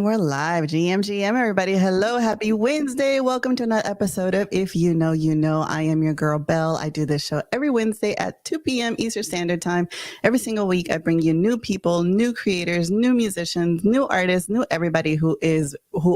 we're live. GM, everybody. Hello. Happy Wednesday. Welcome to another episode of If You Know, You Know. I am your girl, Belle. I do this show every Wednesday at 2 p.m. Eastern Standard Time. Every single week, I bring you new people, new creators, new musicians, new artists, new everybody who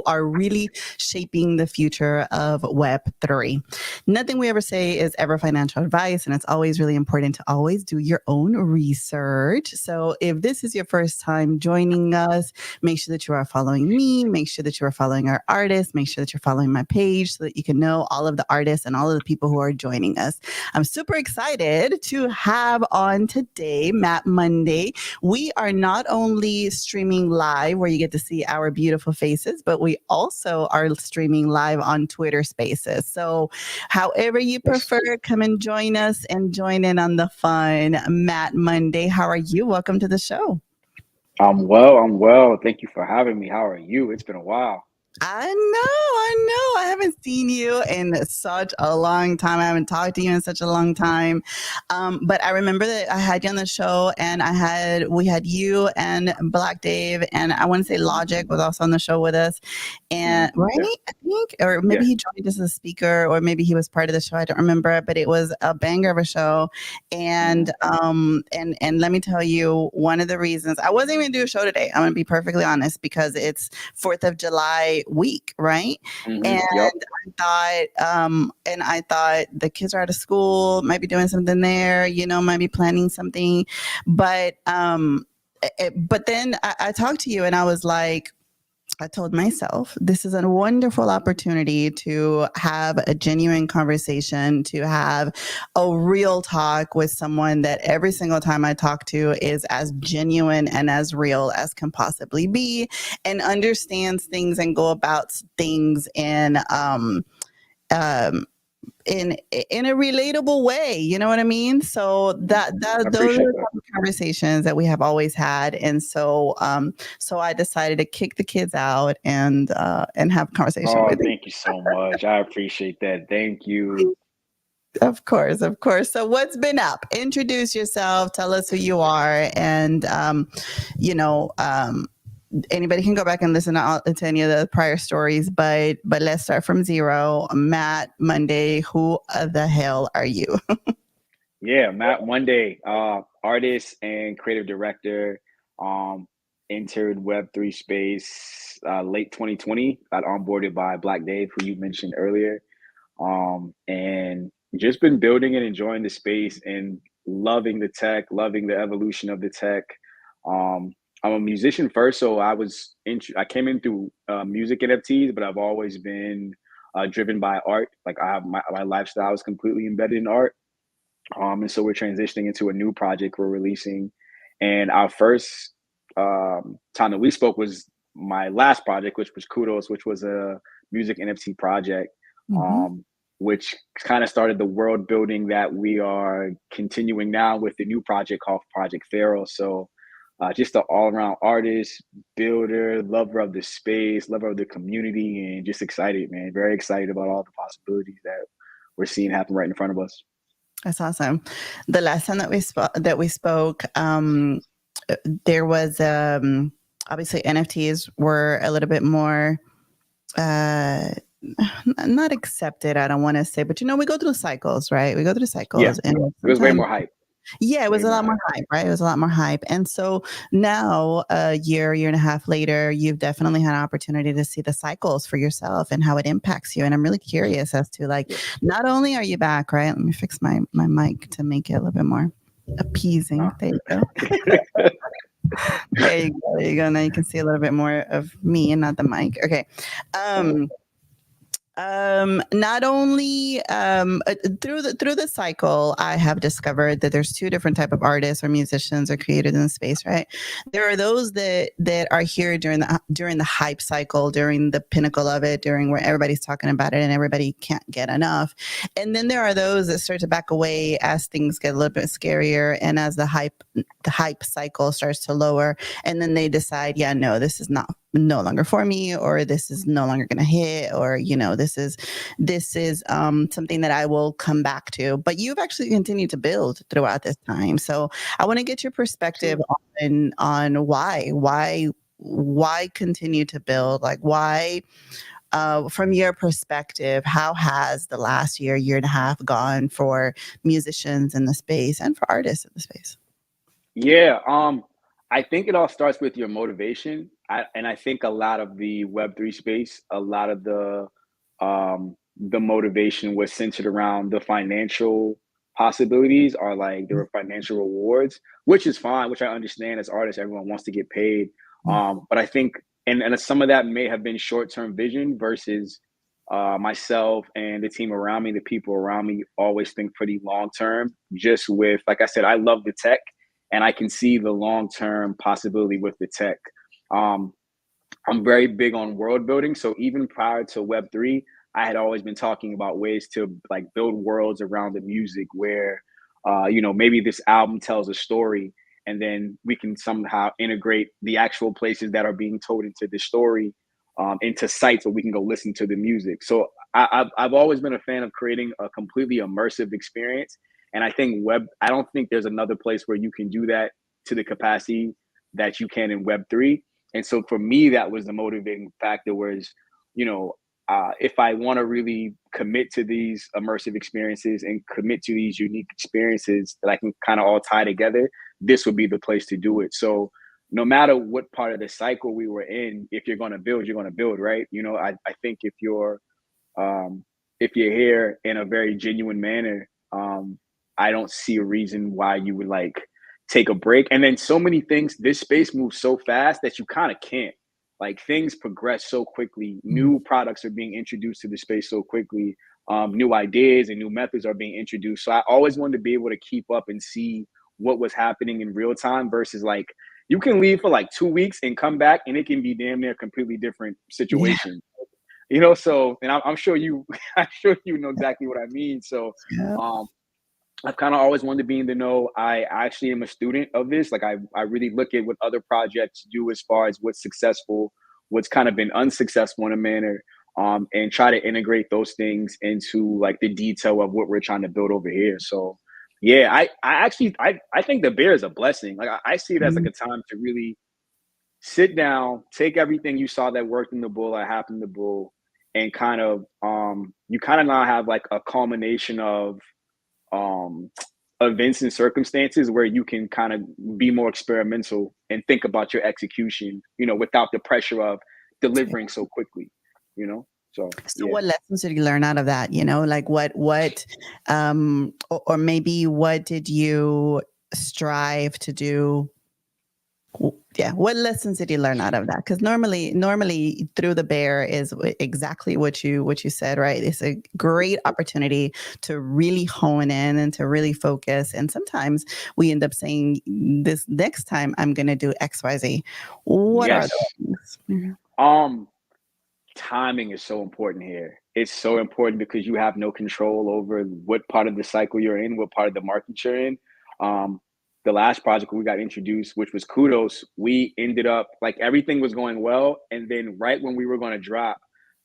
are really shaping the future of Web3. Nothing we ever say is ever financial advice, and it's always really important to always do your own research. So if this is your first time joining us, make sure that you are following me. Make sure that you are following our artists. Make sure that you're following my page so that you can know all of the artists and all of the people who are joining us. I'm super excited to have on today, Matt Monday. We are not only streaming live where you get to see our beautiful faces, but we also are streaming live on Twitter Spaces. So however you prefer, come and join us and join in on the fun. Matt Monday, how are you? Welcome to the show. I'm well. Thank you for having me. How are you? It's been a while. I know. I haven't seen you in such a long time. I haven't talked to you in such a long time. But I remember that I had you on the show, and we had you and Black Dave, and I want to say Logic was also on the show with us. And right, Yeah. I think, or maybe Yeah. he joined us as a speaker, or maybe he was part of the show. I don't remember, but it was a banger of a show. And and let me tell you, one of the reasons I wasn't even gonna do a show today, I'm gonna be perfectly honest, because it's 4th of July week, right? And Yep. I thought the kids are out of school, might be doing something there, might be planning something. But but then I talked to you, and I was like, I told myself, this is a wonderful opportunity to have a genuine conversation, to have a real talk with someone that every single time I talk to is as genuine and as real as can possibly be, and understands things and go about things in a relatable way, you know what I mean? So I those are appreciate the that. type of conversations that we have always had. And so I decided to kick the kids out and have a conversation Oh, with you. thank you so much. I appreciate that. Thank you. Of course. So what's been up? Introduce yourself, tell us who you are, and you know anybody can go back and listen to any of the prior stories, but let's start from zero. Matt Monday, who the hell are you? Yeah, Matt Monday, artist and creative director. Um, Entered Web3 space late 2020. Got onboarded by Black Dave, who you mentioned earlier. And just been building and enjoying the space and loving the tech, loving the evolution of the tech. Um, I'm a musician first, so I came in through music NFTs, but I've always been driven by art. Like I have my lifestyle is completely embedded in art. And so we're transitioning into a new project we're releasing. And our first time that we spoke was my last project, which was Kudos, which was a music NFT project, Mm-hmm. um, which kind of started the world building that we are continuing now with the new project called Project Pharaoh. So just an all around artist, builder, lover of the space, lover of the community, and just excited, man. Very excited about all the possibilities that we're seeing happen right in front of us. That's awesome. The last time that we spoke, there was obviously NFTs were a little bit more uh, not accepted. I don't want to say, but we go through cycles, right? We go through Yeah, cycles, and it was way sometimes more hype. yeah, it was Way a more lot more hype. hype, right? It was a lot more hype. And so now, a year and a half later, you've definitely had an opportunity to see the cycles for yourself and how it impacts you. And I'm really curious as to, like, Yeah. not only are you back, right? Let me fix my mic to make it a little bit more appeasing. Uh, There you go. There you go. There you go. Now you can see a little bit more of me and not the mic. Okay. Um, not only through the cycle, I have discovered that there's two different type of artists or musicians or creators in the space, right? There are those that are here during the hype cycle, during the pinnacle of it, during where everybody's talking about it and everybody can't get enough. And then there are those that start to back away as things get a little bit scarier and as the hype cycle starts to lower, and then they decide, yeah, no, this is not no longer for me, or this is no longer going to hit, or this is something that I will come back to. But you've actually continued to build throughout this time, so I want to get your perspective Absolutely. on why why continue to build? Like, why, from your perspective, how has the last year and a half gone for musicians in the space and for artists in the space? Yeah, I think it all starts with your motivation. And I think a lot of the Web3 space, a lot of the motivation was centered around the financial possibilities or like there were financial rewards, which is fine, which I understand as artists, everyone wants to get paid. But I think and some of that may have been short-term vision versus myself and the team around me, the people around me always think pretty long term. Just with, like I said, I love the tech and I can see the long term possibility with the tech. Um, I'm very big on world building. So even prior to Web3, I had always been talking about ways to like build worlds around the music where, maybe this album tells a story and then we can somehow integrate the actual places that are being told into the story into sites where we can go listen to the music. So I've always been a fan of creating a completely immersive experience. And I think I don't think there's another place where you can do that to the capacity that you can in Web3. And so for me, that was the motivating factor was, you know, if I want to really commit to these immersive experiences and commit to these unique experiences that I can kind of all tie together, this would be the place to do it. So no matter what part of the cycle we were in, if you're going to build, you're going to build, right? I think um, if you're here in a very genuine manner, I don't see a reason why you would like take a break. And then so many things, this space moves so fast that you kind of can't. Like things progress so quickly. New products are being introduced to the space so quickly. New ideas and new methods are being introduced. So I always wanted to be able to keep up and see what was happening in real time versus like you can leave for like 2 weeks and come back and it can be damn near a completely different Yeah. situation. So and I'm sure you I'm sure you know exactly what I mean. So Yeah. um I've kind of always wanted to be in the know. I actually am a student of this. Like I really look at what other projects do as far as what's successful, what's kind of been unsuccessful in a manner, and try to integrate those things into like the detail of what we're trying to build over here. So yeah, I think the bear is a blessing. Like I see it as like Mhm. a time to really sit down, take everything you saw that worked in the bull, that happened in the bull, and kind of you kind of now have like a culmination of um events and circumstances where you can kind of be more experimental and think about your execution, without the pressure of delivering so quickly, you know? So So yeah. what lessons did you learn out of that? Like or maybe what did you strive to do? Yeah, what lessons did you learn out of that? Because normally through the bear is exactly what you said, right? It's a great opportunity to really hone in and to really focus. And sometimes we end up saying, "This next time I'm going to do X, Y, Z." What are Yes. those things? Mhm. Um Timing is so important here. It's so important because you have no control over what part of the cycle you're in, what part of the market you're in. Um, the last project we got introduced, which was Kudos, we ended up like everything was going well. And then right when we were going to drop,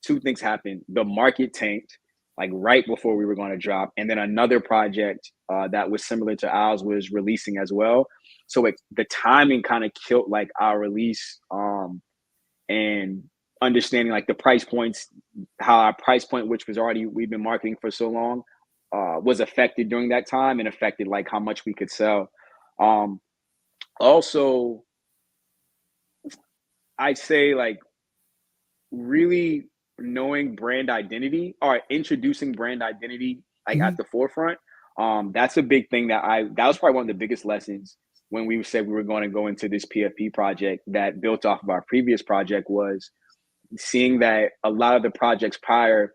two things happened. The market tanked, like right before we were going to drop. And then another project that was similar to ours was releasing as well. So the timing kind of killed like our release. And understanding like the price points, how our price point, which was already we've been marketing for so long, was affected during that time and affected like how much we could sell. Um, Also, I'd say like really knowing brand identity or introducing brand identity like at Mhm. the forefront. That's a big thing that was probably one of the biggest lessons when we said we were going to go into this PFP project that built off of our previous project was seeing that a lot of the projects prior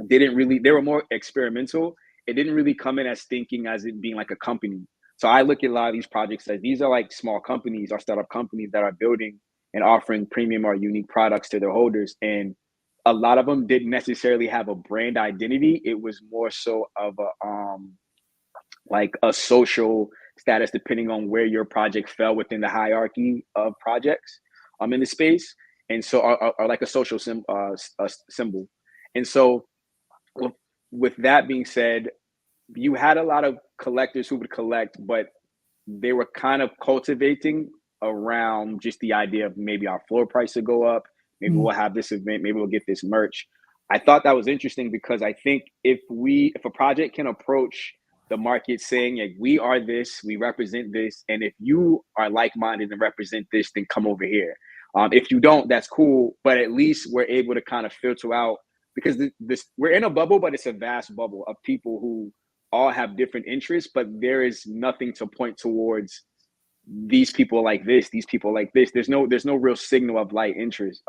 didn't really they were more experimental. It didn't really come in as thinking as it being like a company. So I look at a lot of these projects as these are like small companies or startup companies that are building and offering premium or unique products to their holders. And a lot of them didn't necessarily have a brand identity. It was more so of a like a social status depending on where your project fell within the hierarchy of projects in the space. And so are like a social symbol. And so with, with that being said, you had a lot of collectors who would collect, but they were kind of cultivating around just the idea of maybe our floor price will go up, maybe Mm. we'll have this event, maybe we'll get this merch. I thought that was interesting because I think if a project can approach the market saying like we are this, we represent this, and if you are like-minded and represent this, then come over here. If you don't, that's cool, but at least we're able to kind of filter out because this we're in a bubble, but it's a vast bubble of people who all have different interests, but there is nothing to point towards these people like this, these people like this. There's no real signal of light interest.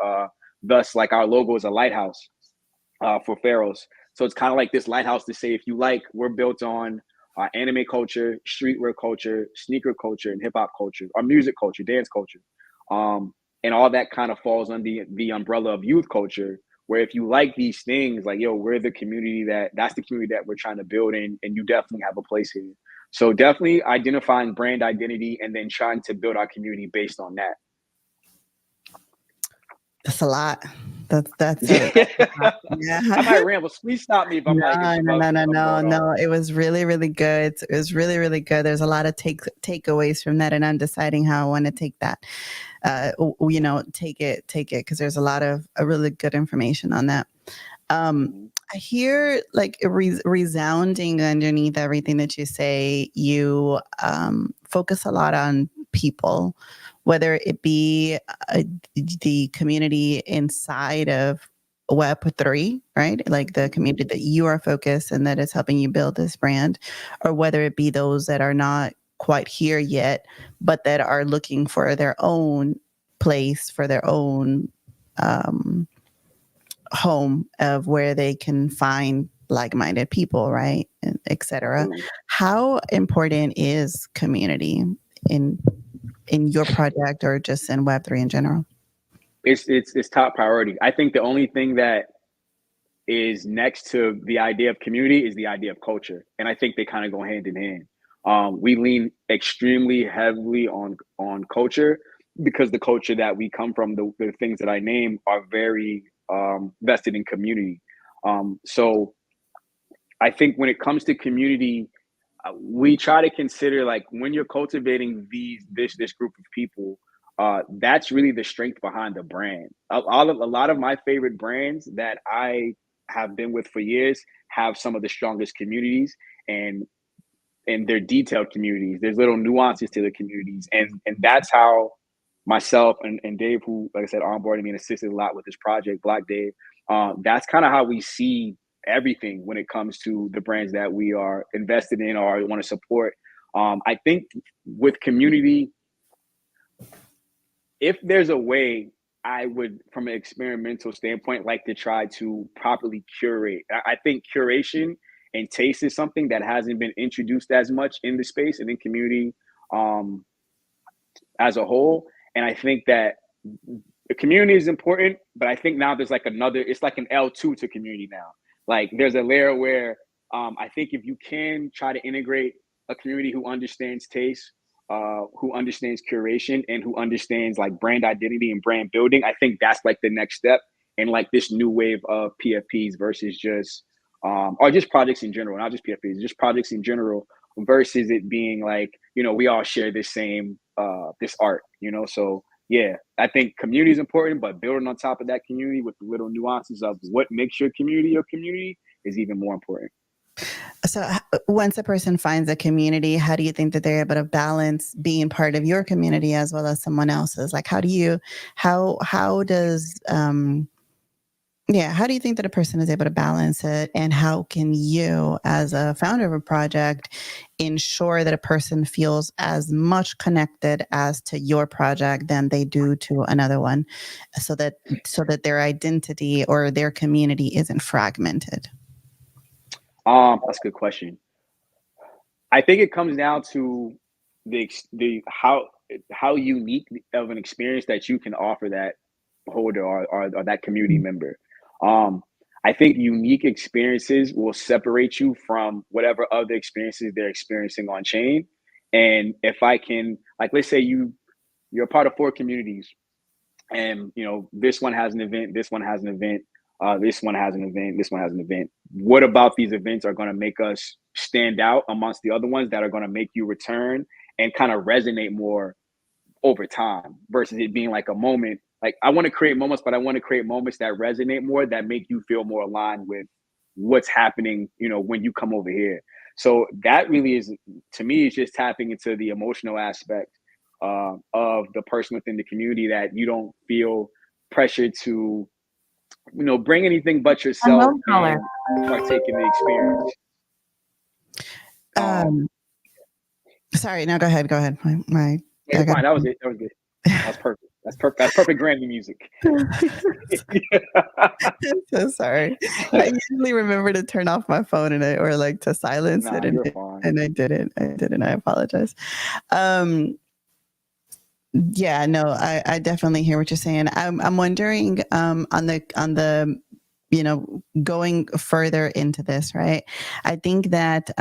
Thus, like our logo is a lighthouse for Pharaohs. So it's kind of like this lighthouse to say, if you like, we're built on anime culture, streetwear culture, sneaker culture, and hip hop culture, or music culture, dance culture. And all that kind of falls under the umbrella of youth culture, where if you like these things, like, yo, we're the community that's the community that we're trying to build in, and you definitely have a place here. So definitely identifying brand identity and then trying to build our community based on that. That's a lot. That's a lot. Yeah. I might ramble. Please stop me if I'm like, if No, I'm, no, up, no, no, if I'm no, going off. no. It was really, really good. It was really, really good. There's a lot of takeaways from that, and I'm deciding how I want to take that. Take it, because there's a lot of really good information on that. Mhm. I hear like resounding underneath everything that you say. You focus a lot on people, whether it be the community inside of Web3, right? Like the community that you are focused and that is helping you build this brand, or whether it be those that are not quite here yet, but that are looking for their own place, for their own um, home of where they can find like-minded people, right, and etc. Absolutely. How important is community in your project or just in Web3 in general? It's top priority. I think the only thing that is next to the idea of community is the idea of culture, and I think they kind of go hand in hand. We lean extremely heavily on culture because the culture that we come from, the things that I name, are very vested in community. So I think when it comes to community, we try to consider like when you're cultivating this group of people, that's really the strength behind the brand. A lot of my favorite brands that I have been with for years have some of the strongest communities, and they're detailed communities. There's little nuances to the communities, and that's how myself and Dave, who, like I said, onboarded me and assisted a lot with this project, Black Dave. That's kind of how we see everything when it comes to the brands that we are invested in or want to support. I think with community, if there's a way, I would, from an experimental standpoint, like to try to properly curate. I think curation and taste is something that hasn't been introduced as much in the space and in community um, as a whole. And I think that the community is important, but I think now there's like another, it's like an L2 to community now. Like there's a layer where I think if you can try to integrate a community who understands taste, who understands curation, and who understands like brand identity and brand building, I think that's like the next step in like this new wave of PFPs versus just, or just projects in general, not just PFPs, just projects in general versus it being like, we all share this same, this art, so yeah, I think community is important, but building on top of that community with the little nuances of what makes your community is even more important. So once a person finds a community, how do you think that they're able to balance being part of your community as well as someone else's? Like, how does how do you think that a person is able to balance it? And how can you, as a founder of a project, ensure that a person feels as much connected as to your project than they do to another one, so that their identity or their community isn't fragmented? That's a good question. I think it comes down to the how unique of an experience that you can offer that holder or that community member. Um, I think unique experiences will separate you from whatever other experiences they're experiencing on chain. And if I can, like, let's say you're a part of 4 communities, and this one has an event, this one has an event, this one has an event, this one has an event. What about these events are going to make us stand out amongst the other ones that are going to make you return and kind of resonate more over time versus it being like a moment. Like I want to create moments, but I want to create moments that resonate more, that make you feel more aligned with what's happening, when you come over here. So that really is, to me, is just tapping into the emotional aspect of the person within the community, that you don't feel pressured to, bring anything but I yourself love color. and partake in the experience. Um, sorry, no, go ahead. Yeah, fine. That was it. That was good. That was perfect. That's perfect. That's perfect Grammy music. I'm so sorry. I usually remember to turn off my phone or like to silence Nah, it, you're fine. and I didn't. I apologize. Yeah, no, I definitely hear what you're saying. I'm wondering on the going further into this, right? I think that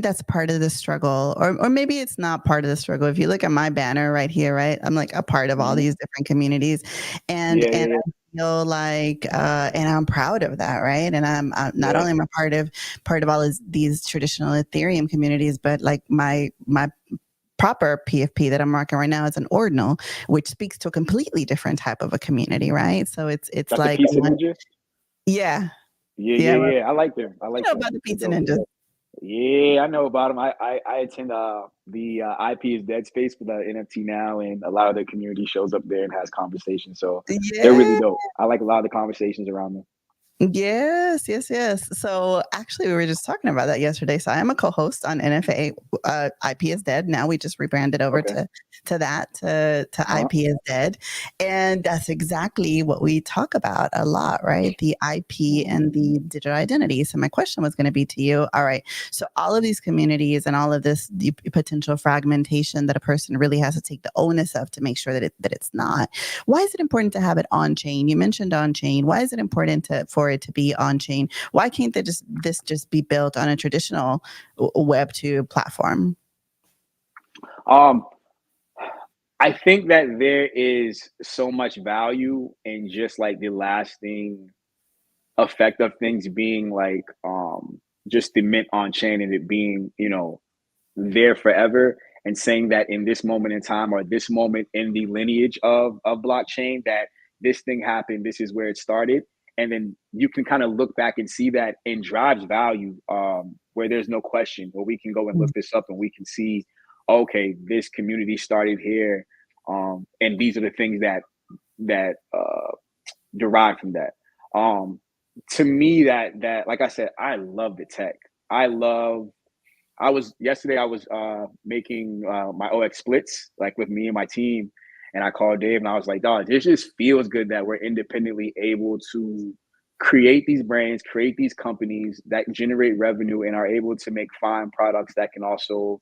that's part of the struggle, or maybe it's not part of the struggle. If you look at my banner right here, right, I'm like a part of all these different communities, and Yeah. I feel like, and I'm proud of that, right? And I'm not only am I part of all of these traditional Ethereum communities, but like my proper PFP that I'm rocking right now is an ordinal, which speaks to a completely different type of a community, right? So it's That's like the Pizza Ninja? yeah, Yeah. I like them. I you like know them. about the They're pizza dope. ninjas. Yeah, I know about them. I attend the IP is Dead space for the NFT now, and a lot of the community shows up there and has conversations. So they're really Yeah. dope. I like a lot of the conversations around them. Yes. So actually, we were just talking about that yesterday. So I am a co-host on NFA. IP is Dead. Now we just rebranded over Okay. to IP is Dead, and that's exactly what we talk about a lot, right? The IP and the digital identity. So my question was going to be to you. All right. So all of these communities and all of this the potential fragmentation that a person really has to take the onus of to make sure that it's not. Why is it important to have it on chain? You mentioned on chain. Why is it important for it to be on chain? Why can't this just be built on a traditional Web2 platform? I think that there is so much value in just like the lasting effect of things being like just the mint on chain, and it being, there forever, and saying that in this moment in time, or this moment in the lineage of blockchain, that this thing happened, this is where it started, and then you can kind of look back and see that and drives value, where there's no question, where we can go and look this up and we can see, okay, this community started here, and these are the things that derive from that. To me, that like I said, I love the tech. I love yesterday I was making my OX splits, like with me and my team, and I called Dave and I was like, dog, this just feels good that we're independently able to create these brands, create these companies that generate revenue and are able to make fine products that can also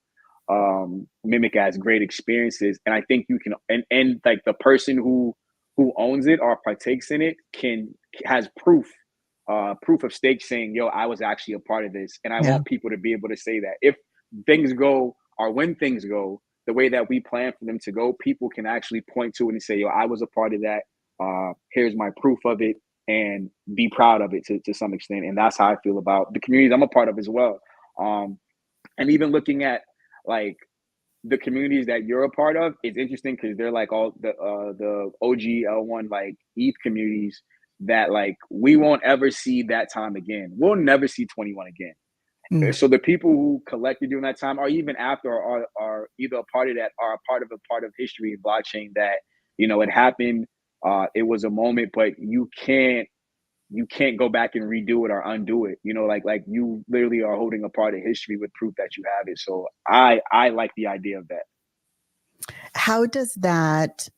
mimic as great experiences. And I think you can, and like the person who owns it or partakes in it has proof of stake, saying, yo, I was actually a part of this. And I Yeah. want people to be able to say that if things go, or when things go the way that we plan for them to go, people can actually point to it and say, yo, I was a part of that. Here's my proof of it, and be proud of it to some extent. And that's how I feel about the communities I'm a part of as well. And even looking at like the communities that you're a part of is interesting, because they're like all the OG L1 like ETH communities that like we won't ever see that time again. We'll never see 21 again. So the people who collected during that time, or even after, are either a part of that, or a part of history and blockchain, that it happened. It was a moment, but you can't go back and redo it or undo it. Like you literally are holding a part of history with proof that you have it. So I like the idea of that. How does that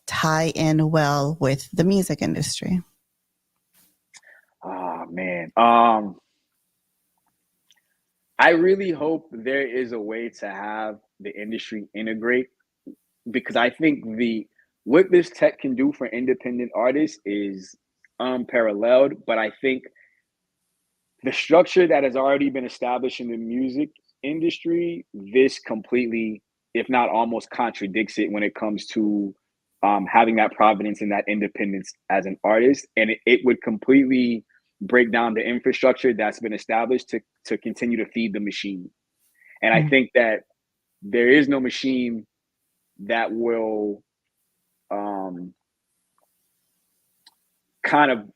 tie in well with the music industry? Oh man. I really hope there is a way to have the industry integrate, because I think the what this tech can do for independent artists is unparalleled. But I think the structure that has already been established in the music industry, this completely, if not almost, contradicts it when it comes to having that provenance and that independence as an artist. And it would completely break down the infrastructure that's been established to continue to feed the machine. And I think that there is no machine that will kind of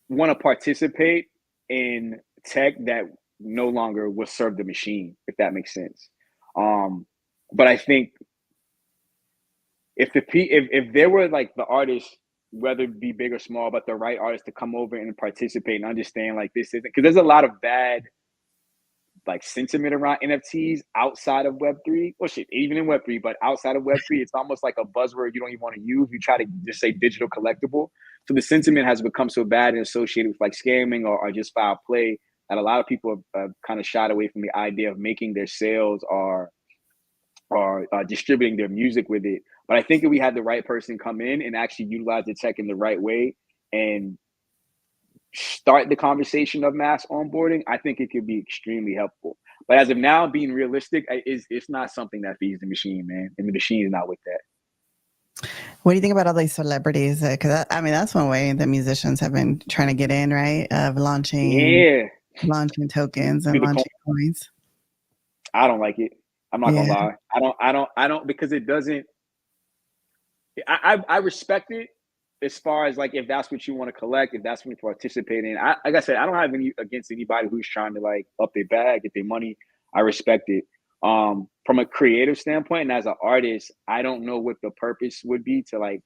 want to participate in tech that no longer will serve the machine, if that makes sense. But I think if there were like the artists, whether it be big or small, but the right artists to come over and participate and understand like this isn't, because there's a lot of bad like sentiment around NFTs outside of Web3. Well, shit, even in Web3, but outside of Web3, it's almost like a buzzword you don't even want to use. You try to just say digital collectible. So the sentiment has become so bad and associated with like scamming or just foul play that a lot of people have kind of shied away from the idea of making their sales or distributing their music with it. But I think if we had the right person come in and actually utilize the tech in the right way and start the conversation of mass onboarding, I think it could be extremely helpful. But as of now, being realistic, it's not something that feeds the machine, man. And the machine is not with that. What do you think about all these celebrities? Because I mean, that's one way the musicians have been trying to get in, right? Of launching tokens and launching coins. I don't like it. I'm not gonna lie. I don't because it doesn't. I respect it as far as like if that's what you want to collect, if that's what you participate in. Like I said, I don't have any against anybody who's trying to like up their bag, get their money. I respect it. From a creative standpoint and as an artist, I don't know what the purpose would be to like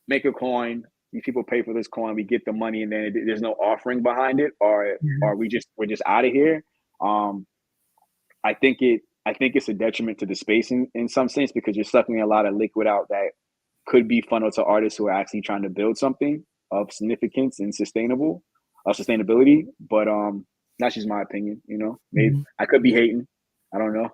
make a coin. These people pay for this coin, we get the money, and then there's no offering behind it, or we're just out of here. I think it's a detriment to the space in some sense because you're sucking a lot of liquid out that could be funneled to artists who are actually trying to build something of significance and sustainability. But that's just my opinion, you know. Maybe I could be hating. I don't know.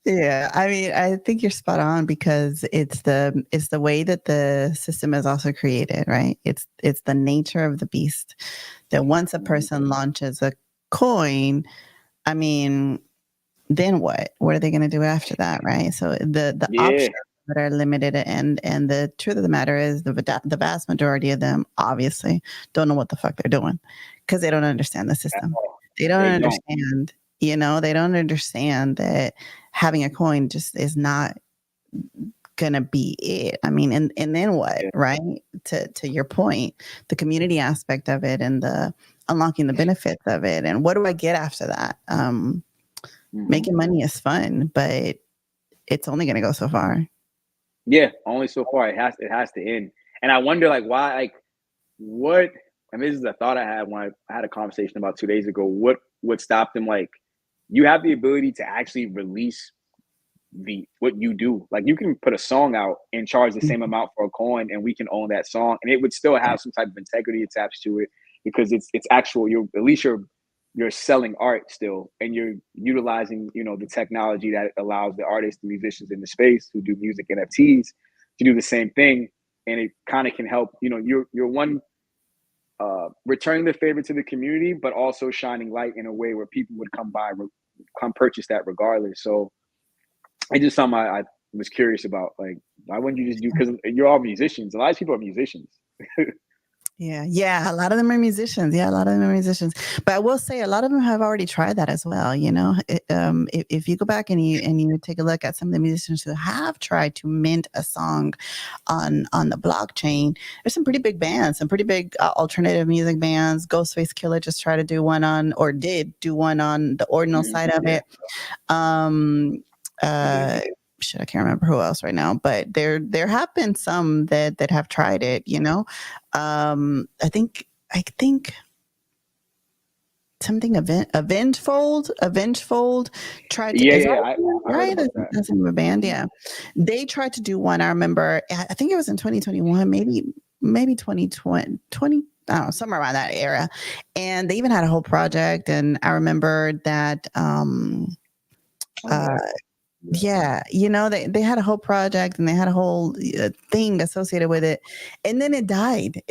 Yeah, I mean, I think you're spot on because it's the way that the system is also created, right? It's the nature of the beast that once a person launches a coin, I mean, then what? What are they going to do after that, right? So the options that are limited, and the truth of the matter is the vast majority of them obviously don't know what the fuck they're doing because they don't understand the system. They don't understand. You know, they don't understand that having a coin just is not gonna be it. I mean, and then what, right? To your point, the community aspect of it and the unlocking the benefits of it, and what do I get after that? Making money is fun, but it's only gonna go so far. Yeah, only so far. It has to end. And I wonder, like, why, like, what? I mean, this is a thought I had when I had a conversation about 2 days ago. What would stop them? Like, you have the ability to actually release what you do. Like, you can put a song out and charge the same amount for a coin, and we can own that song, and it would still have some type of integrity attached to it because it's actual. You're selling art still, and you're utilizing, you know, the technology that allows the artists, the musicians in the space who do music NFTs to do the same thing. And it kind of can help, you know, you're one returning the favor to the community, but also shining light in a way where people would come purchase that regardless. So it's just something I was curious about. Like, why wouldn't you just do? Because you're all musicians. A lot of people are musicians. Yeah. A lot of them are musicians. But I will say a lot of them have already tried that as well. You know, if you go back and you take a look at some of the musicians who have tried to mint a song on the blockchain, there's some pretty big bands, some pretty big alternative music bands. Ghostface Killer just tried to do one on, or did do one on the ordinal side of it. Shit, I can't remember who else right now, but there have been some that have tried it, you know. I think something Avengefold tried to right. That's a band, yeah. They tried to do one. I remember. I think it was in 2021, maybe 2020. I don't know, somewhere around that era. And they even had a whole project. And I remember that yeah, you know, they had a whole project and they had a whole thing associated with it, and then it died.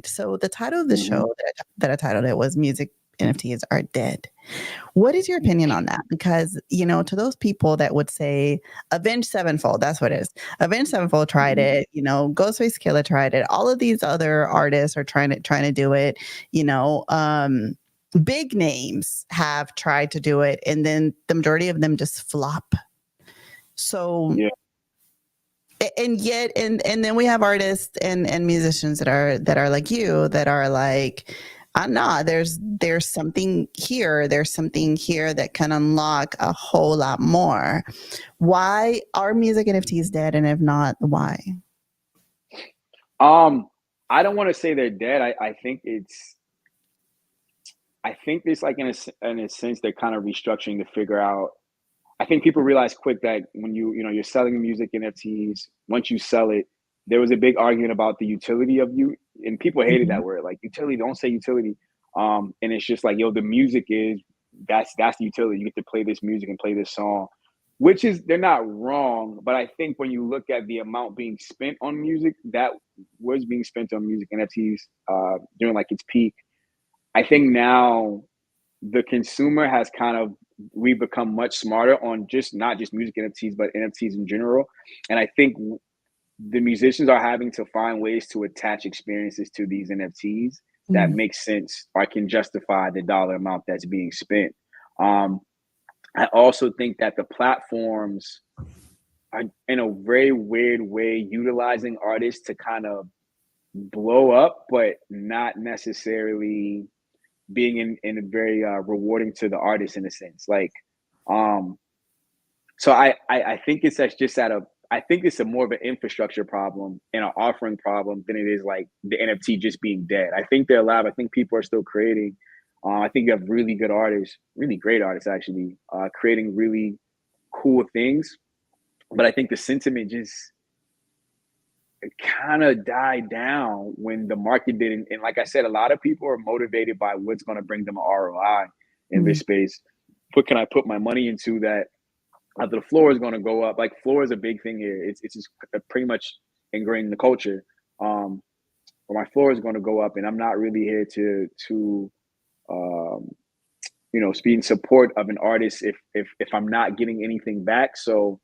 So the title of the show that I titled it was Music NFTs Are Dead. What is your opinion on that? Because, you know, to those people that would say Avenged Sevenfold, that's what it is. Avenged Sevenfold tried it, you know, Ghostface Killer tried it. All of these other artists are trying to do it, you know, big names have tried to do it, and then the majority of them just flop. So Yeah. and yet and then we have artists and musicians that are like you, that are like, nah, there's something here, that can unlock a whole lot more. Why are music NFTs dead, and if not, why? I don't want to say they're dead. I think it's like in a sense they're kind of restructuring to figure out. I think people realize quick that when you're selling music NFTs, once you sell it, there was a big argument about the utility of you, and people hated Mm-hmm. that word, like utility. Don't say utility. And it's just like, yo, the music is that's the utility. You get to play this music and play this song, which is they're not wrong, but I think when you look at the amount being spent on music, that was being spent on music NFTs during like its peak. I think now the consumer has kind of we've become much smarter on just not just music NFTs but NFTs in general, and I think the musicians are having to find ways to attach experiences to these NFTs that Mm-hmm. make sense or can justify the dollar amount that's being spent. Um, I also think that the platforms are in a very weird way utilizing artists to kind of blow up, but not necessarily being in a very rewarding to the artist in a sense. Like, um, so I think it's just at a I think it's a more of an infrastructure problem and an offering problem than it is like the NFT just being dead. I think they're alive. I think people are still creating. I think you have really good artists, really great artists actually, creating really cool things. But I think the sentiment just kind of died down when the market didn't. And like I said, a lot of people are motivated by what's going to bring them an ROI in this space. What can I put my money into that the floor is going to go up? Like floor is a big thing here. It's just pretty much ingrained in the culture. Um, but my floor is going to go up, and I'm not really here to um, be in support of an artist if I'm not getting anything back. So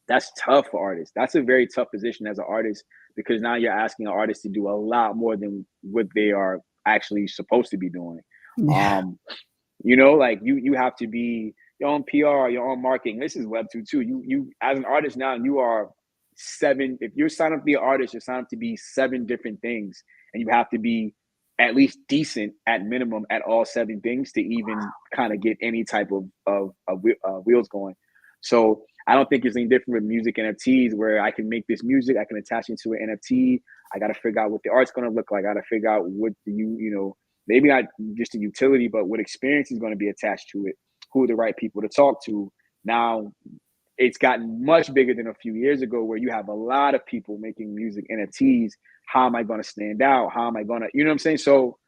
that's tough for artists. That's a very tough position as an artist because now you're asking an artist to do a lot more than what they are actually supposed to be doing. Yeah. Um, like you have to be your own PR, your own marketing. This is Web 2 too. You as an artist now, you are seven. If you're signed up to be an artist, you're signed up to be seven different things, and you have to be at least decent at minimum at all seven things to even kind of get any type of wheels going. So I don't think it's any different with music NFTs where I can make this music, I can attach it to an NFT. I got to figure out what the art's going to look like. I got to figure out what maybe not just a utility, but what experience is going to be attached to it. Who are the right people to talk to? Now, it's gotten much bigger than a few years ago where you have a lot of people making music NFTs. How am I going to stand out? How am I going to, you know what I'm saying? So,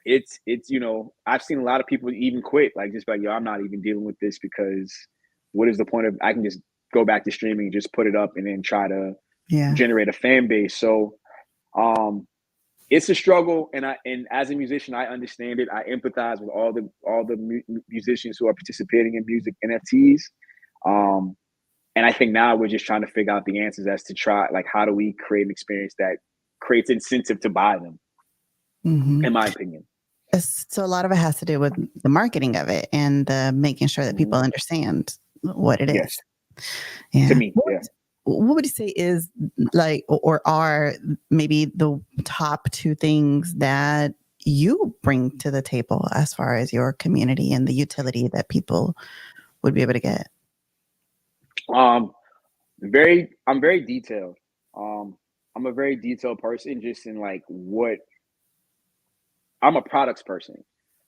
it's I've seen a lot of people even quit, like just like, yo, I'm not even dealing with this because what is the point of, I can just go back to streaming, just put it up and then try to Yeah. generate a fan base. So, um, it's a struggle, and as a musician, I understand it. I empathize with all the musicians who are participating in music NFTs. Um, and I think now we're just trying to figure out the answers as to try, like, how do we create an experience that creates incentive to buy them, Mm-hmm. in my opinion. So a lot of it has to do with the marketing of it and making sure that Mm-hmm. people understand what it is. Yes, to Yeah. me, yeah. What would you say is like, or are maybe the top two things that you bring to the table as far as your community and the utility that people would be able to get? Um, I'm very detailed. Um, I'm a very detailed person, just in like what I'm a products person.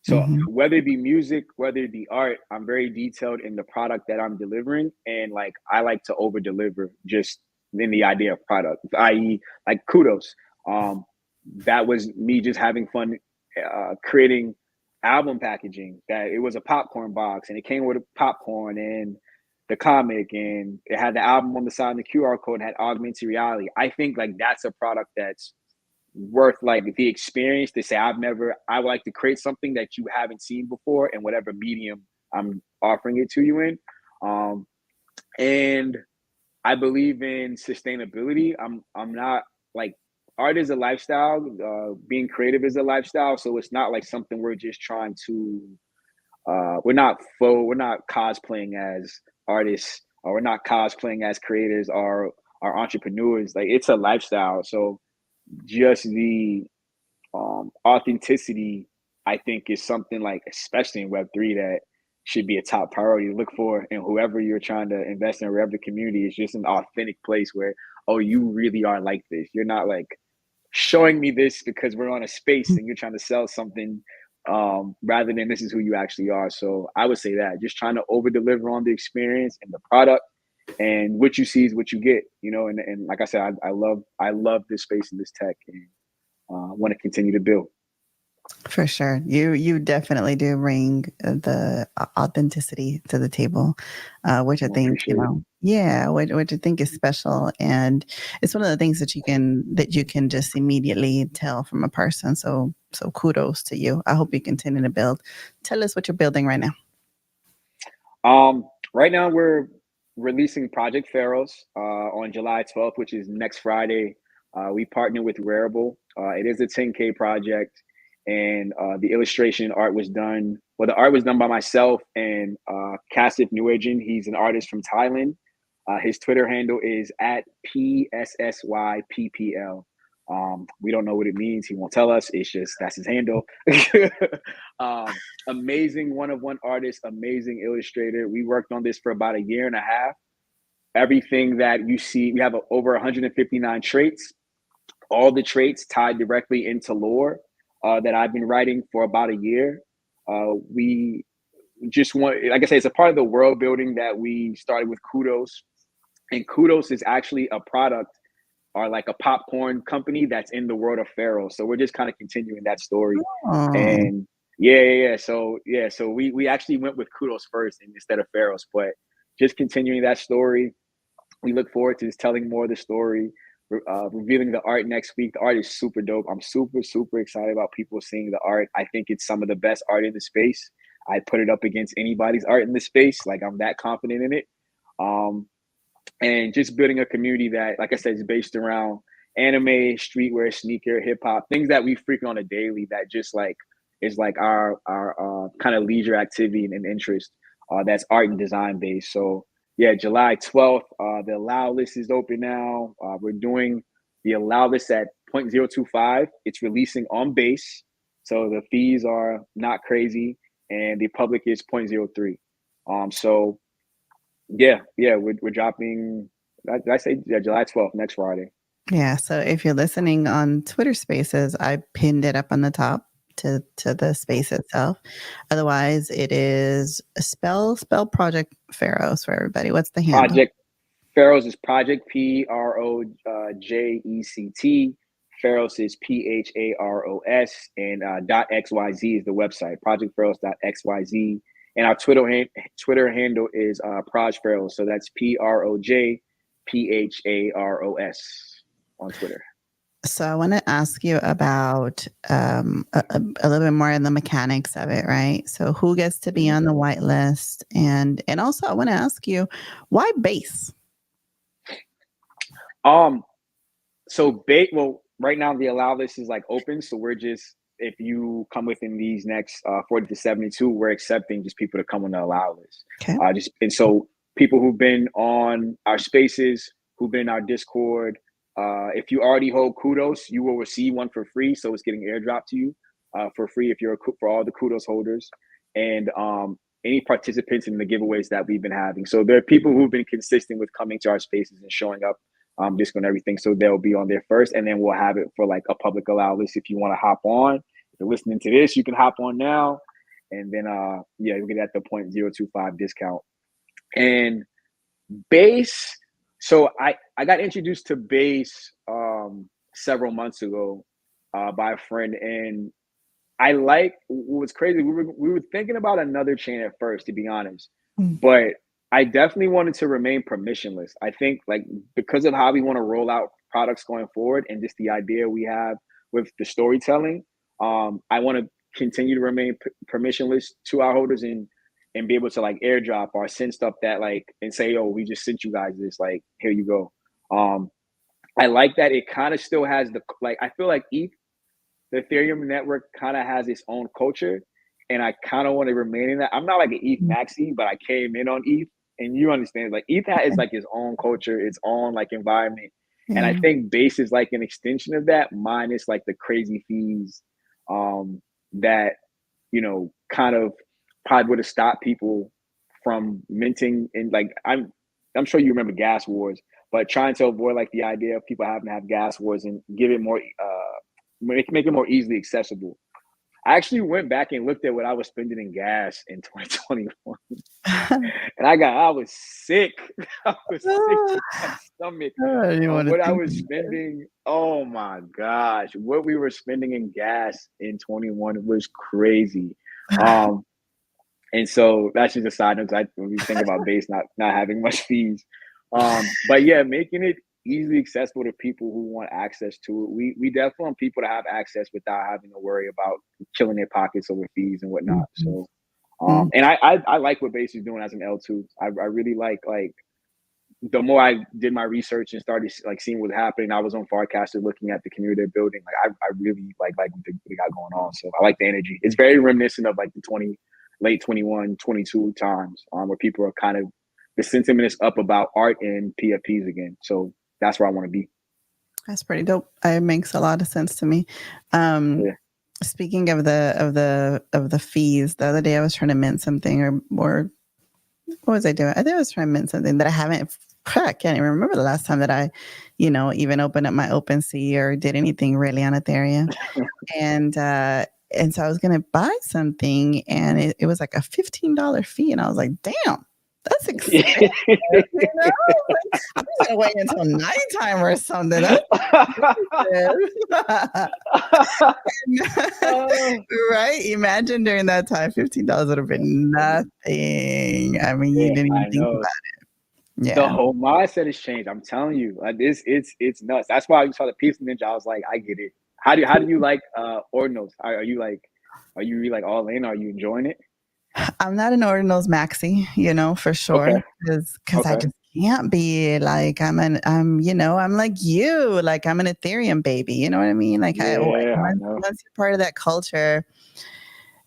So Mm-hmm. whether it be music, whether it be art, I'm very detailed in the product that I'm delivering. And like I like to over deliver just in the idea of product, i.e., like kudos. Um, that was me just having fun creating album packaging. That it was a popcorn box and it came with a popcorn and the comic and it had the album on the side and the QR code and had augmented reality. I think like that's a product that's worth like the experience to say I would like to create something that you haven't seen before in whatever medium I'm offering it to you in. Um, and I believe in sustainability. I'm not like art is a lifestyle. Being creative is a lifestyle. So it's not like something we're just trying to. We're not cosplaying as artists, or we're not cosplaying as creators, or entrepreneurs. Like, it's a lifestyle. So just the authenticity, I think, is something, like, especially in Web3, that should be a top priority to look for. And whoever you're trying to invest in, wherever the community is, just an authentic place where, oh, you really are like this. You're not like showing me this because we're on a space and you're trying to sell something, rather than this is who you actually are. So I would say that just trying to over deliver on the experience and the product, and what you see is what you get, and like I said, I love this space and this tech, and want to continue to build. For sure. You definitely do bring the authenticity to the table, which I Well, think, appreciate it. yeah, which I think is special. And it's one of the things that you can just immediately tell from a person. So kudos to you. I hope you continue to build. Tell us what you're building right now. Right now we're releasing Project Pharaohs on July 12th, which is next Friday. We partner with Rarible. It is a 10K project, and the illustration art was done. Well, the art was done by myself and Kasif Nuajan. He's an artist from Thailand. His Twitter handle is at PSSYPPL. We don't know what it means. He won't tell us. It's just that's his handle. um, Amazing one of one artist, amazing illustrator. We worked on this for about a year and a half. Everything that you see, we have over 159 traits. All the traits tied directly into lore that I've been writing for about a year. We just want, like I say, it's a part of the world building that we started with Kudos. And Kudos is actually a product, or like a popcorn company that's in the world of Pharaoh. So we're just kind of continuing that story. Oh, And yeah. So we actually went with Kudos first instead of Pharaohs, but just continuing that story. We look forward to just telling more of the story, revealing the art next week. The art is super dope. I'm super excited about people seeing the art. I think it's some of the best art in the space. I put it up against anybody's art in the space. Like, I'm that confident in it. Um, and just building a community that, like I said, is based around anime, streetwear, sneaker, hip hop, things that we freak on a daily. That just like is like our kind of leisure activity and interest. That's art and design based. So yeah, July 12th, the allow list is open now. We're doing the allow list at 0.025. It's releasing on base, so the fees are not crazy, and the public is 0.03. So yeah, we're dropping. Did I say, yeah, July 12th, next Friday? yeah. So if you're listening on Twitter Spaces, I pinned it up on the top to the space itself. Otherwise, it is a spell Project Pharaohs for everybody. What's the handle? Project Pharaohs is Project PROJECT. Pharaohs is PHAROS, and .xyz is the website. ProjectPharaohs.xyz, and our Twitter handle is Proj Pharaohs. So that's PROJPHAROS on Twitter. So I want to ask you about a little bit more in the mechanics of it, right? So who gets to be Mhm. on the whitelist, and also I want to ask you why base? Um, So well, right now the allow list is like open. So we're just, if you come within these next 40 to 72, we're accepting just people to come on the allow list. Okay. Just and so people who've been on our spaces, who've been in our Discord, if you already hold Kudos, you will receive one for free. So it's getting airdropped to you for free if you're for all the Kudos holders, and any participants in the giveaways that we've been having. So there are people who've been consistent with coming to our spaces and showing up, Discord and everything. So they'll be on there first, and then we'll have it for like a public allow list. If you want to hop on, if you're listening to this, you can hop on now, and then yeah, you'll get at the 0.025 discount. And base, so I got introduced to base several months ago by a friend, and I like what was crazy. We were thinking about another chain at first, to be honest, Mm. but I definitely wanted to remain permissionless. I think, like, because of how we want to roll out products going forward, and just the idea we have with the storytelling, I want to continue to remain permissionless to our holders, and be able to like airdrop or send stuff that, like, and say, oh, we just sent you guys this, like, here you go. Um, I like that it kind of still has the like. I feel like the Ethereum network kind of has its own culture, and I kind of want to remain in that. I'm not like an ETH maxi, but I came in on ETH, and you understand, like ETH is like its own culture, its own like environment, and I Yeah. think Base is like an extension of that, minus like the crazy fees, that kind of probably would have stopped people from minting. And like I'm sure you remember gas wars, but trying to avoid like the idea of people having to have gas wars and give it more make it more easily accessible. I actually went back and looked at what I was spending in gas in 2021, and I was sick. I was sick to my stomach I didn't on want to what I think was spending. Oh my gosh, what we were spending in gas in 21 was crazy. Um, and so that's just a side note. When we think about base not having much fees, but yeah, making it easily accessible to people who want access to it. We definitely want people to have access without having to worry about killing their pockets over fees and whatnot. Mhm. So, Mm. and I like what base is doing as an L2. I really like the more I did my research and started like seeing what's happening. I was on Farcaster looking at the community they're building. Like I really like what they got going on. So I like the energy. It's very reminiscent of like the late 21, 22 times, where people are kind of, the sentiment is up about art and PFPs again. So that's where I want to be. That's pretty dope. It makes a lot of sense to me. Um, Yeah. Speaking of the fees, the other day I was trying to mint something, or what was I doing? I think I was trying to mint something that I haven't. I can't even remember the last time that I, even opened up my OpenSea or did anything really on Ethereum. And so I was gonna buy something, and it was like a $15 fee, and I was like, "Damn, that's expensive." Like, I'm gonna wait until nighttime or something. That's expensive. Right? Imagine during that time, $15 would have been nothing. I mean, you Yeah, didn't even I think know. about it. The Yeah. whole mindset has changed. I'm telling you, like this, it's nuts. That's why I saw the Peace Ninja. I was like, I get it. How do you like ordinals? Are you really like all in? Are you enjoying it? I'm not an ordinals maxi, for sure, Okay, because I okay. just can't be like I'm like you, like I'm an Ethereum baby. You know what I mean? Like Yeah, I once know. you're part of that culture,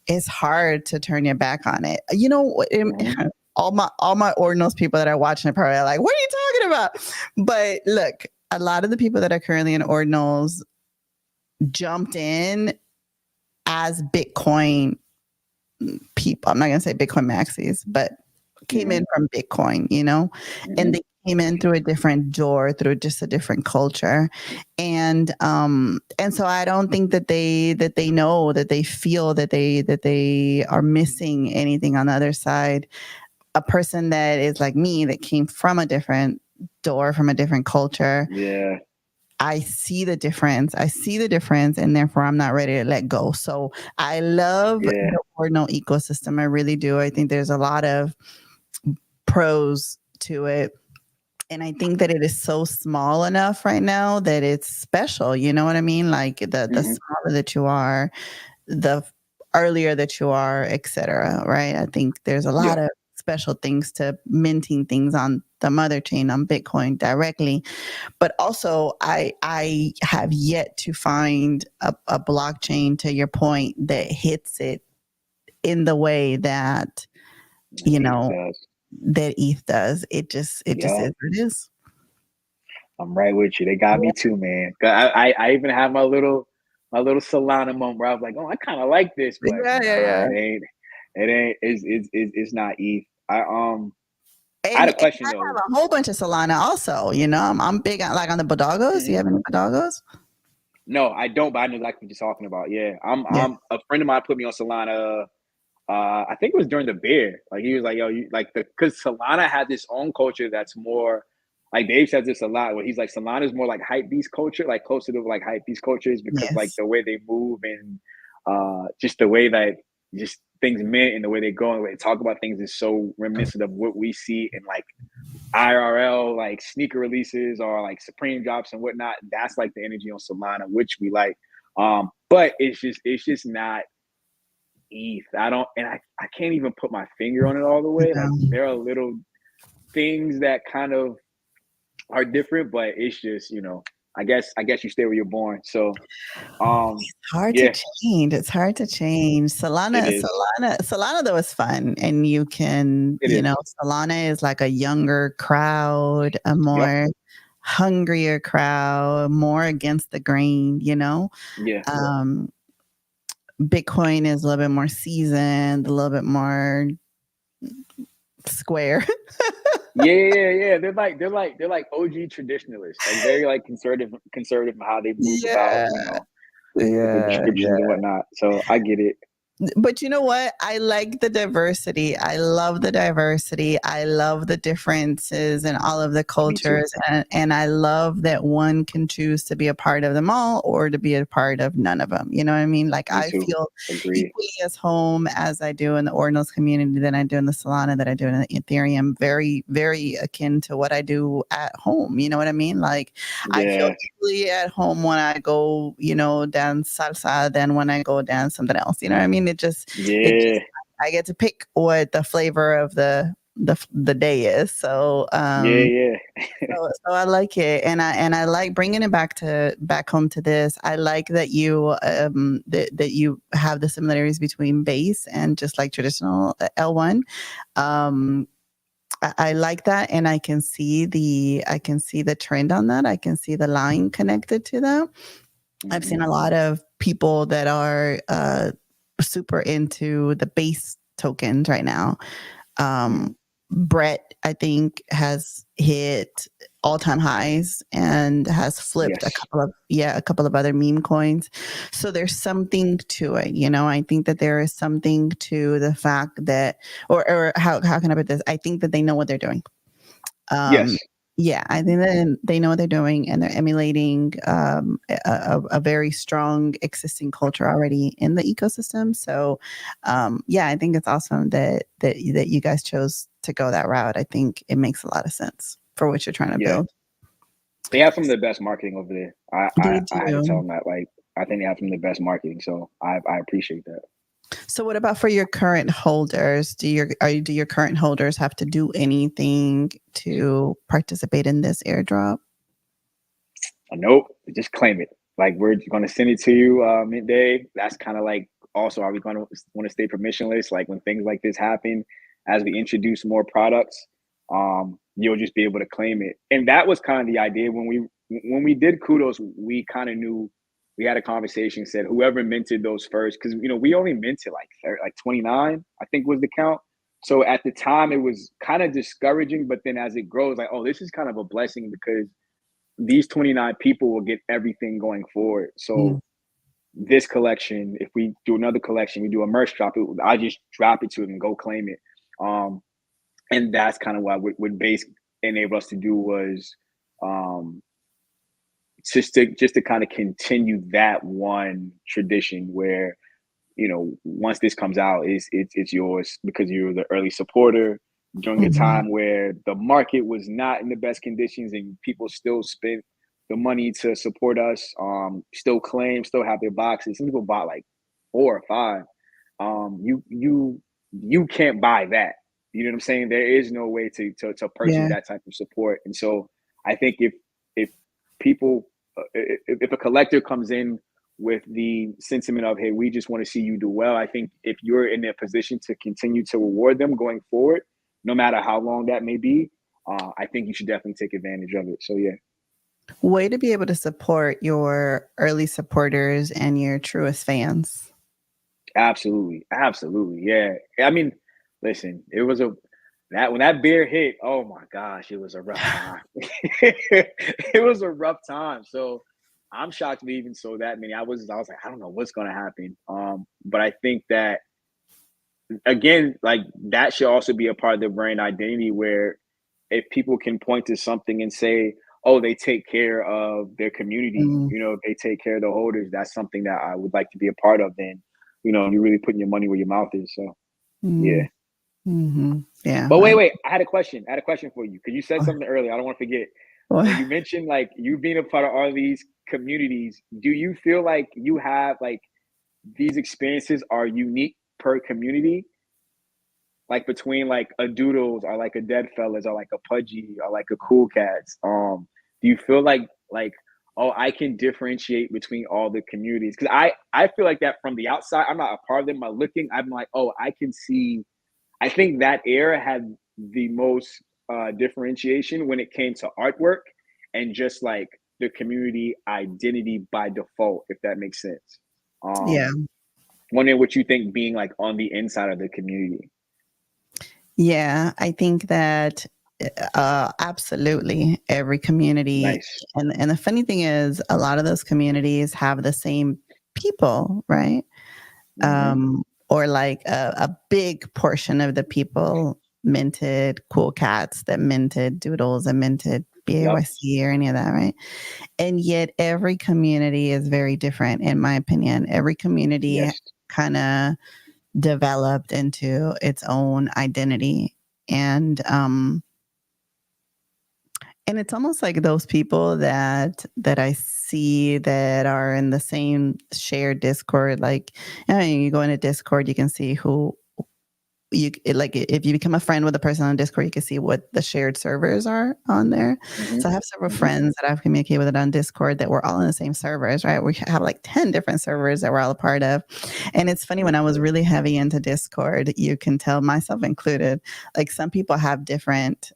it's hard to turn your back on it. Mhm. All my ordinals people that are watching it probably are like, "What are you talking about?" But look, a lot of the people that are currently in ordinals jumped in as Bitcoin people. I'm not going to say Bitcoin maxis, but came Mhm. in from Bitcoin, and Mhm. they came in through a different door, through just a different culture. And so I don't think that they know, that they feel that they are missing anything on the other side. A person that is like me, that came from a different door, from a different culture, Yeah, I see the difference. I see the difference, and therefore I'm not ready to let go. So I love yeah. the ordinal ecosystem. I really do. I think there's a lot of pros to it. And I think that it is so small enough right now that it's special. You know what I mean? Like the Mhm. smaller that you are, the earlier that you are, etc. Right? I think there's a lot Yeah. of special things to minting things on the mother chain, on Bitcoin directly. But also I have yet to find a blockchain, to your point, that hits it in the way that you ETH know does. that ETH does. It just Yeah, is what it is. I'm right with you. They got Yeah, me too, man. I even have my little Solana moment where I was like, oh, I kind of like this, but yeah, yeah, nah, yeah. it ain't. It's not ETH. I had And a question I though. have a whole bunch of Solana also. I'm big on, like, on the bodogos. Do you Mhm. have any bodogos? No, I don't, but I know exactly what you're talking about. Yeah, Yeah. I'm a friend of mine put me on Solana. I think it was during the beer. Like he was like, "Yo, you like the," because Solana had this own culture that's more like Dave says this a lot. Where he's like, Solana is more like hype beast culture, like closer to like hype beast cultures because like Yes. the way they move and just the way that just things meant and the way they go and the way they talk about things is so reminiscent of what we see in like IRL, like sneaker releases or like Supreme drops and whatnot. That's like the energy on Solana, which we like. But it's just not ETH. I can't even put my finger on it all the way. Like No. there are little things that kind of are different, but it's just I guess you stay where you're born. So Hard to yeah, change. It's hard to change. it is. Solana though is fun, and you can, It is. Solana is like a younger crowd, a Yep. more hungrier crowd, more against the grain. Yeah. Um, Bitcoin is a little bit more seasoned, a little bit more square. Yeah. They're like OG traditionalists, like very like conservative in how they move about, Yeah, with the yeah, descriptions and yeah. whatnot. So I get it. But you know what? I like the diversity. I love the diversity. I love the differences in all of the Me too. cultures. And I love that one can choose to be a part of them all or to be a part of none of them. You know what I mean? Like Me I too. feel Agree. equally as home as I do in the Ordinals community that I do in the Solana, that I do in the Ethereum. Very, very akin to what I do at home. You know what I mean? Like I feel Yeah. equally at home when I go, dance salsa than when I go dance something else. You know what I mean? Yeah. I get to pick what the flavor of the day is. So Yeah. Yeah. so I like it, and I like bringing it back home to this. I like that that you have the similarities between base and just like traditional L1. Um, I like that, and I can see the trend on that. I can see the line connected to that. I've Hmm. seen a lot of people that are super into the base tokens right now. Hmm. Brett, I think, has hit all-time highs and has flipped Yes. a couple of other meme coins. So there's something to it, I think that there is something to the fact that, or how can I put this? I think that they know what they're doing. Um, Yes. yeah, I think that they know what they're doing, and they're emulating a very strong existing culture already in the ecosystem. So, yeah, I think it's awesome that you guys chose to go that route. I think it makes a lot of sense for what you're trying to Yeah. build. They have some of the best marketing over there. They I had to tell do. them that. Like, I think they have some of the best marketing. So I appreciate that. So, what about for your current holders? Do your current holders have to do anything to participate in this airdrop? Nope, just claim it. Like we're going to send it to you midday. That's kind of like, also, are we going to want to stay permissionless? Like when things like this happen, as we introduce more products, you'll just be able to claim it. And that was kind of the idea when we did kudos. We kind of knew, we had a conversation, said whoever minted those first, because we only minted like 29, I think was the count. So at the time it was kind of discouraging, but then as it grows, like, oh, this is kind of a blessing because these 29 people will get everything going forward. Mm, So this collection, if we do another collection, we do a merch drop, I just drop it to them and go claim it. Um, and that's kind of what base enabled us to do was um, just to kind of continue that one tradition where once this comes out, it's yours because you're the early supporter during a mhm. time where the market was not in the best conditions and people still spent the money to support us. Still have their boxes. Some people bought like 4 or 5. You can't buy that. You know what I'm saying? There is no way to purchase Yeah. that type of support. And so I think if people if a collector comes in with the sentiment of, hey, we just want to see you do well, I think if you're in a position to continue to reward them going forward, no matter how long that may be, I think you should definitely take advantage of it. So yeah. Way to be able to support your early supporters and your truest fans. Absolutely, absolutely, yeah. I mean, listen, it was a that when that beer hit, oh my gosh, it was a rough time. It was a rough time. So I'm shocked we even sold that many. I was like, I don't know what's gonna happen. But I think that again, like that should also be a part of the brand identity where if people can point to something and say, oh, they take care of their community, Mm, they take care of the holders, that's something that I would like to be a part of. Then, you're really putting your money where your mouth is. So yeah. mm, mhm. Yeah, But wait, I had a question. I had a question for you because you said I something earlier. I don't want to forget. When you mentioned like you being a part of all these communities, do you feel like you have like these experiences are unique per community? Like between like a Doodles or like a Dead Fellas or like a Pudgy or like a Cool Cats. Do you feel like oh, I can differentiate between all the communities. Because I feel like that from the outside. I'm not a part of them. By looking, I'm like, oh, I can see. I think that era had the most differentiation when it came to artwork and just like the community identity by default, if that makes sense. Yeah. Wondering what you think being like on the inside of the community. Yeah, I think that absolutely every community, Nice. and the funny thing is, a lot of those communities have the same people, right? Hmm. Or like a big portion of the people minted cool cats, that minted doodles, and minted Yep. BAYC or any of that, right? And yet every community is very different, in my opinion. Every community Yes. kind of developed into its own identity. And it's almost like those people that I see that are in the same shared Discord. Like, you go into Discord, you can see who like. If you become a friend with a person on Discord, you can see what the shared servers are on there. Hmm. So I have several Hmm. friends that I've communicated with on Discord that we're all in the same servers, right? We have like 10 different servers that we're all a part of. And it's funny, when I was really heavy into Discord, you can tell, myself included, like some people have different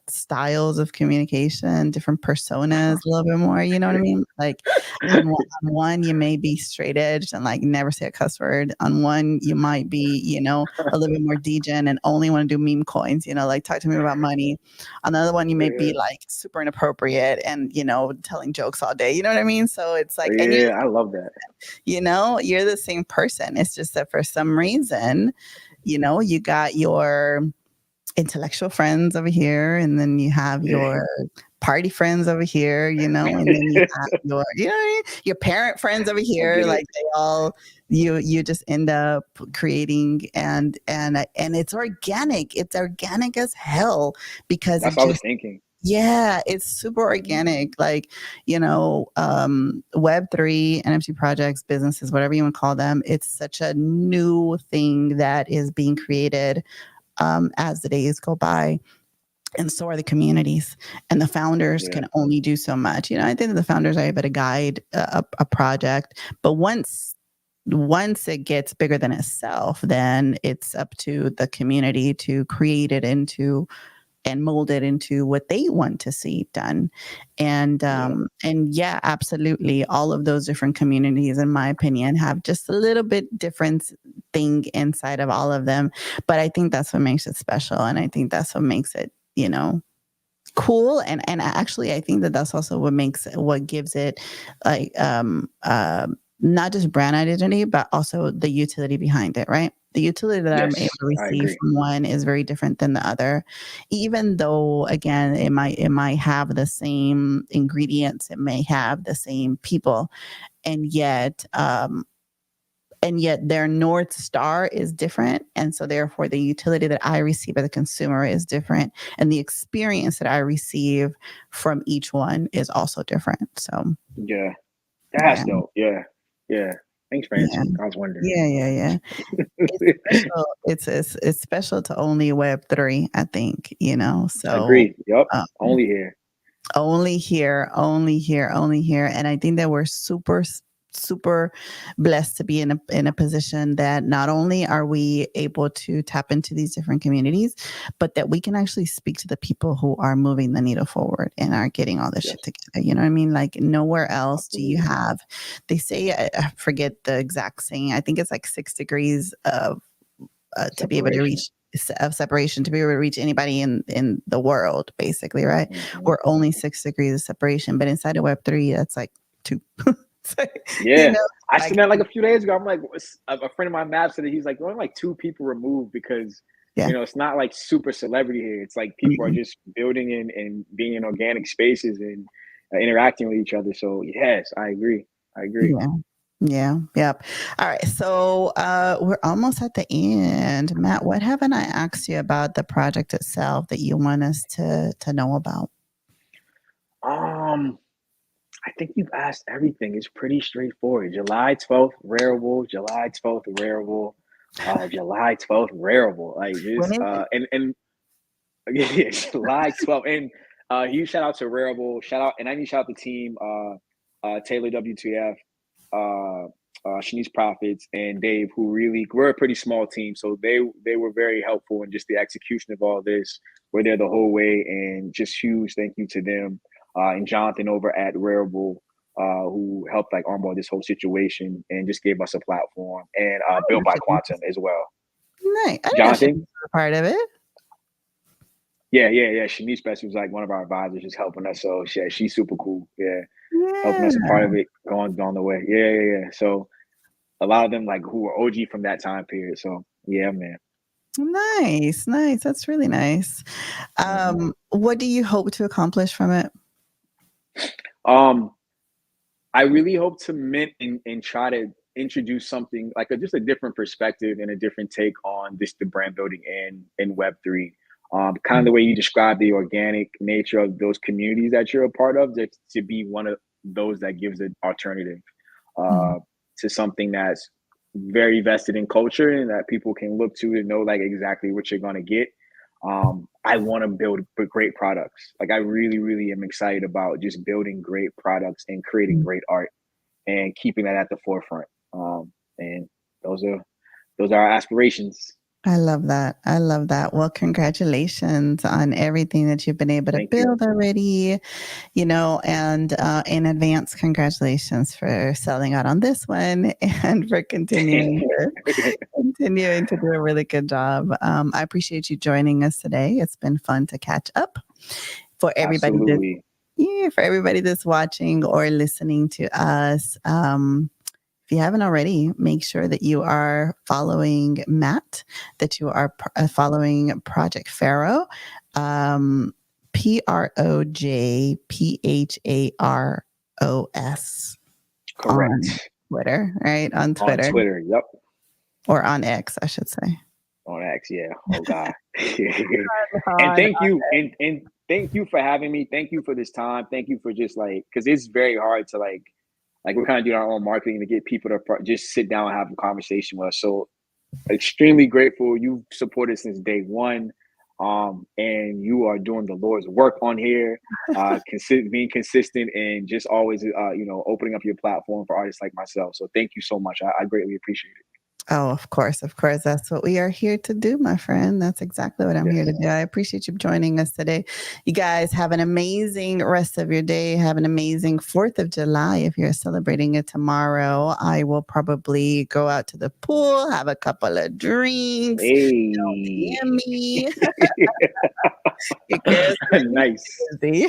styles of communication, different personas, a little bit more, you know what I mean? Like on one, you may be straight edged and like never say a cuss word. On one, you might be, a little bit more degen and only want to do meme coins, like talk to me about money. On the other one, you may be Yeah. like super inappropriate and, telling jokes all day. You know what I mean? So it's like, and Yeah, I love that. you're the same person. It's just that for some reason, you got your intellectual friends over here, and then you have Yeah. your party friends over here, and then you have your, what I mean? Your parent friends over I here. get it. Like they all, you just end up creating, and it's organic. It's organic as hell, because That's it what I was just, thinking. yeah, it's super Hmm. organic. Like, Web3, NFT projects, businesses, whatever you want to call them, it's such a new thing that is being created as the days go by. And so are the communities, and the founders Yeah. can only do so much. I think that the founders are able to guide a project, but once it gets bigger than itself, then it's up to the community to create it into and mold it into what they want to see done. Yeah. And yeah, absolutely, all of those different communities, in my opinion, have just a little bit different thing inside of all of them. But I think that's what makes it special, and I think that's what makes it, cool. And actually, I think that that's also what gives it, like, not just brand identity, but also the utility behind it, right? The utility that I'm able Yes, to I receive agree. from one is very different than the other, even though, again, it might have the same ingredients, it may have the same people, and yet their north star is different, and so therefore the utility that I receive as a consumer is different, and the experience that I receive from each one is also different. So Yeah. That's yeah, dope. Yeah. Yeah. Thanks for yeah, answering. I was wondering. yeah. It's special. It's special to only Web3, I think. So Agreed. Yep. um, Only here. only here, only here, only here. And I think that we're super blessed to be in a position that not only are we able to tap into these different communities, but that we can actually speak to the people who are moving the needle forward and are getting all this shit Yes. together. You know what I mean? Like nowhere else do you Absolutely. have, they say, I forget the exact saying. I think it's like 6 degrees of to be able to Separation. reach of separation, to be able to reach anybody in the world, basically, right? Hmm. We're only 6 degrees of separation, but inside of Web3, that's like two. So, Yeah. I like, seen that like a few days ago. I'm like, a friend of mine, Matt, said that he's like, only like two people removed because, yeah. it's not like super celebrity here. It's like people are Mm-mm. just building and being in organic spaces and interacting with each other. So, yes, I agree. I agree. Yeah. Yeah. Yep. All right. So we're almost at the end. Matt, what haven't I asked you about the project itself that you want us to know about? Um, I think you've asked everything. It's pretty straightforward. July 12th, Rarible. July 12th, Rarible. July 12th, Rarible. Like When just is it? and yeah, July 12th. And Huge shout out to Rarible. Shout out, and I need to shout out the team, Taylor WTF, Shanice Profits, and Dave, who really we're a pretty small team, so they were very helpful in just the execution of all this. We're there the whole way, and just huge thank you to them, and Jonathan over at Rarible, who helped like onboard this whole situation and just gave us a platform, and Oh, Built by Quantum as well. nice. I didn't know she Jonathan, was a part of it. yeah. Shanice Best was like one of our advisors, just helping us. So yeah, she's super cool. Yeah, helping Yeah. us a part of it going on the way. Yeah. So a lot of them like who were OG from that time period. So yeah, man. Nice. That's really nice. Mm-hmm. What do you hope to accomplish from it? I really hope to mint and try to introduce something like just a different perspective and a different take on this the brand building in Web3. Kind of the way you describe the organic nature of those communities that you're a part of, just to be one of those that gives an alternative Mhm. to something that's very vested in culture and that people can look to know like exactly what you're going to get. I want to build great products. Like I really am excited about just building great products and creating great art and keeping that at the forefront. And those are our aspirations. I love that. I love that. Well, congratulations on everything that you've been able to Thank you. build already, and in advance, congratulations for selling out on this one and for continuing to do a really good job. I appreciate you joining us today. It's been fun to catch up. For everybody Absolutely. for everybody that's watching or listening to us, if you haven't already, make sure that you are following Matt, that you are following Project Pharaoh, PROJPHAROS on Correct. Twitter, right? On On Twitter Twitter. Yep. or on X, I should say. On X. Yeah. Oh God. And On, thank you. And thank you for having me. Thank you for this time. Thank you for just like, because it's very hard to like we're kind of doing our own marketing to get people to just sit down and have a conversation with us. So extremely grateful. You've supported since day one. And you are doing the Lord's work on here, being consistent and just always, opening up your platform for artists like myself. So thank you so much. I greatly appreciate it. Oh, of course. That's what we are here to do, my friend. That's exactly what I'm here to Yes. do. I appreciate you joining us today. You guys have an amazing rest of your day. Have an amazing 4th of July. If you're celebrating it tomorrow, I will probably go out to the pool, have a couple of drinks. Don't Hey. DM me. Your girl's Nice. busy.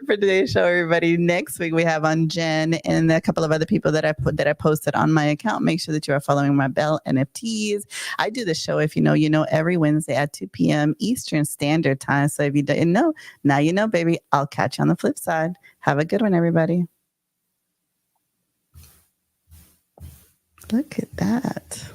For today's show, everybody. Next week we have on Jen and a couple of other people that I posted on my account. Make sure that you are following my Bell NFTs. I do the show, if you know, every Wednesday at 2 p.m. Eastern Standard Time. So if you didn't know, now you know, baby. I'll catch you on the flip side. Have a good one, everybody. Look at that.